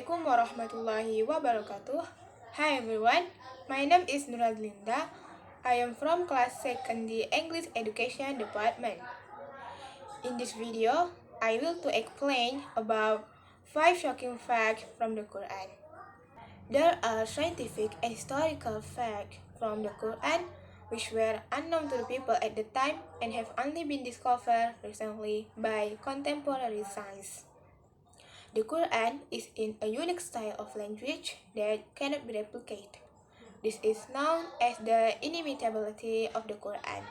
Assalamualaikum warahmatullahi wabarakatuh. Hi everyone, my name is Nur Hazlinda. I am from class 2nd the English Education Department. In this video, I will to explain about 5 shocking facts from the Quran. There are scientific and historical facts from the Quran which were unknown to the people at the time and have only been discovered recently by contemporary science. The Quran is in a unique style of language that cannot be replicated. This is known as the inimitability of the Quran.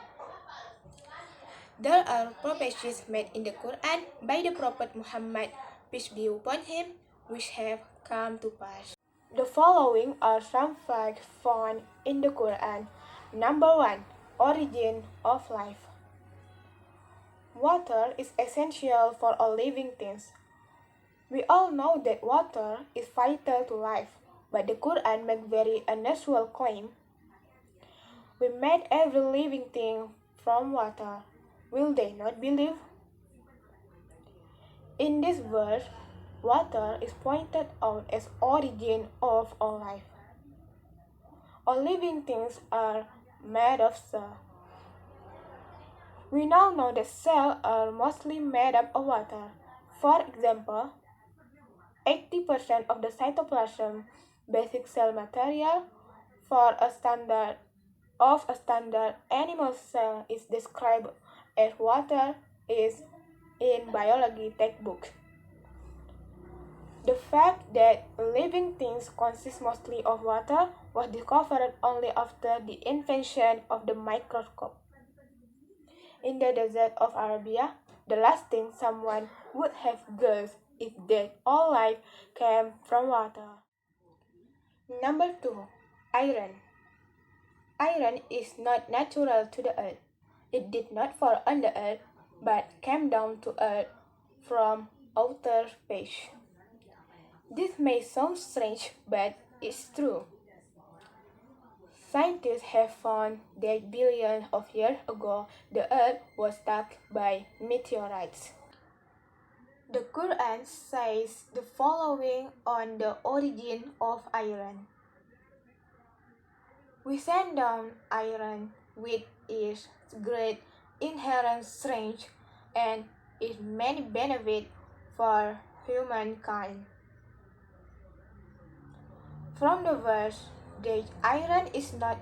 There are prophecies made in the Quran by the Prophet Muhammad, peace be upon him, which have come to pass. The following are some facts found in the Quran. Number 1. Origin of life. Water is essential for all living things. We all know that water is vital to life, but the Quran makes very unusual claim. We made every living thing from water. Will they not believe? In this verse, water is pointed out as origin of all life. All living things are made of cell. We now know that cells are mostly made up of water. For example, 80% of the cytoplasm basic cell material for a standard animal cell is described as water is in biology textbook. The fact that living things consist mostly of water was discovered only after the invention of the microscope. In the desert of Arabia, the last thing someone would have guessed is that all life came from water. Number 2. Iron. Iron is not natural to the earth. It did not fall on the earth, but came down to earth from outer space. This may sound strange, but it's true. Scientists have found that billions of years ago, the earth was struck by meteorites. The Quran says the following on the origin of iron. We send down iron with its great inherent strength and its many benefits for humankind. From the verse that iron is not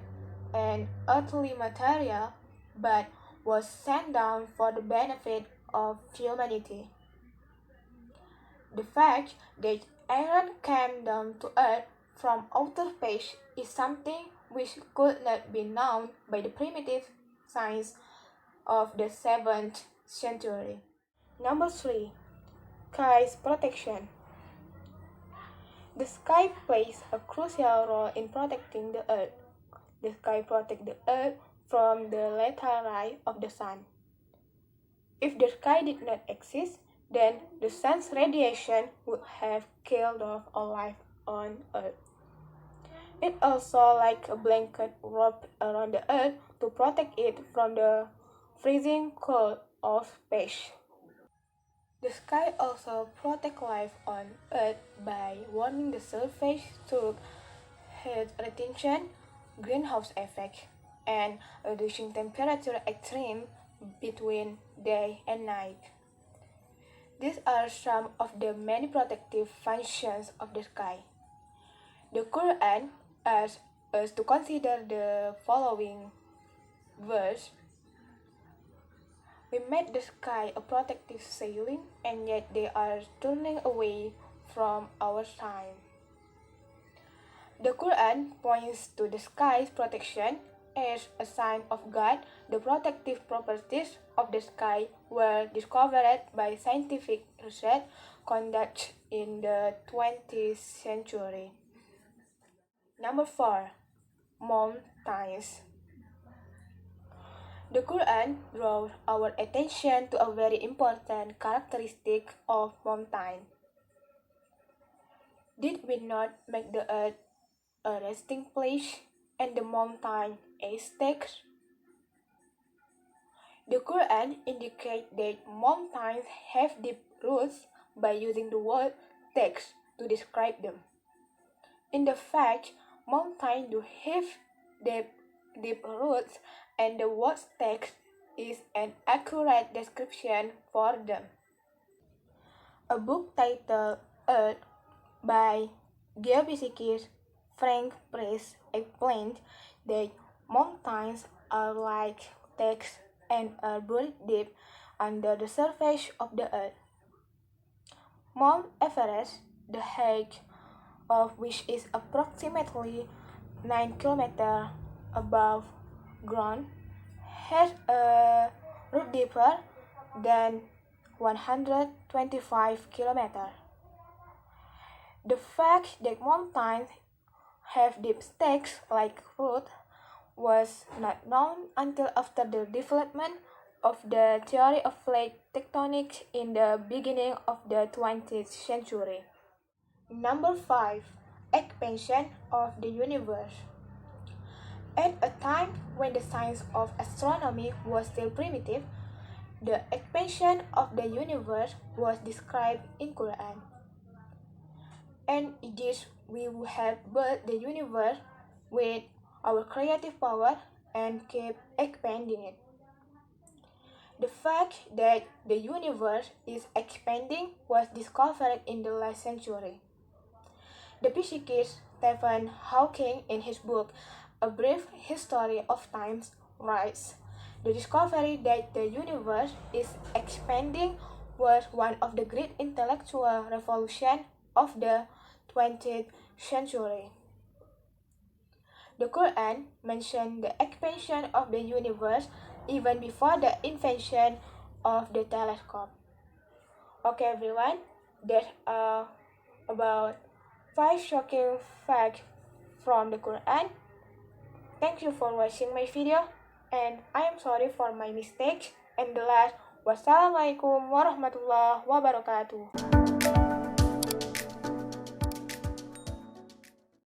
an earthly material but was sent down for the benefit of humanity. The fact that iron came down to earth from outer space is something which could not be known by the primitive science of the 7th century. Number 3. Sky's protection. The sky plays a crucial role in protecting the earth. The sky protects the earth from the lateral rays of the sun. If the sky did not exist, then the sun's radiation would have killed off all life on Earth. It also like a blanket wrapped around the Earth to protect it from the freezing cold of space. The sky also protects life on Earth by warming the surface through heat retention, greenhouse effect, and reducing temperature extreme between day and night. These are some of the many protective functions of the sky. The Quran asks us to consider the following verse. We made the sky a protective ceiling, and yet they are turning away from our sign. The Quran points to the sky's protection as a sign of God. The protective properties of the sky were discovered by scientific research conducted in the 20th century. Number 4. Mountains. The Quran draws our attention to a very important characteristic of mountain. Did we not make the earth a resting place and the mountain a stake? The Quran indicates that mountains have deep roots by using the word text to describe them. In the fact, mountains do have deep roots, and the word text is an accurate description for them. A book titled Earth by geophysicist Frank Price explained that mountains are like text and are buried deep under the surface of the earth. Mount Everest, the height of which is approximately 9 kilometers above ground, has a root deeper than 125 kilometers. The fact that mountains have deep stakes like roots was not known until after the development of the theory of plate tectonics in the beginning of the 20th century. Number 5. Expansion of the universe. At a time when the science of astronomy was still primitive, the expansion of the universe was described in Qur'an. And it is we who have built the universe with our creative power and keep expanding it. The fact that the universe is expanding was discovered in the last century. The physicist Stephen Hawking, in his book A Brief History of Time, writes, "The discovery that the universe is expanding was one of the great intellectual revolutions of the 20th century." The Quran mentioned the expansion of the universe even before the invention of the telescope. Okay, everyone, that's about 5 shocking facts from the Quran. Thank you for watching my video, and I am sorry for my mistakes. And the last, wassalamualaikum warahmatullahi wabarakatuh.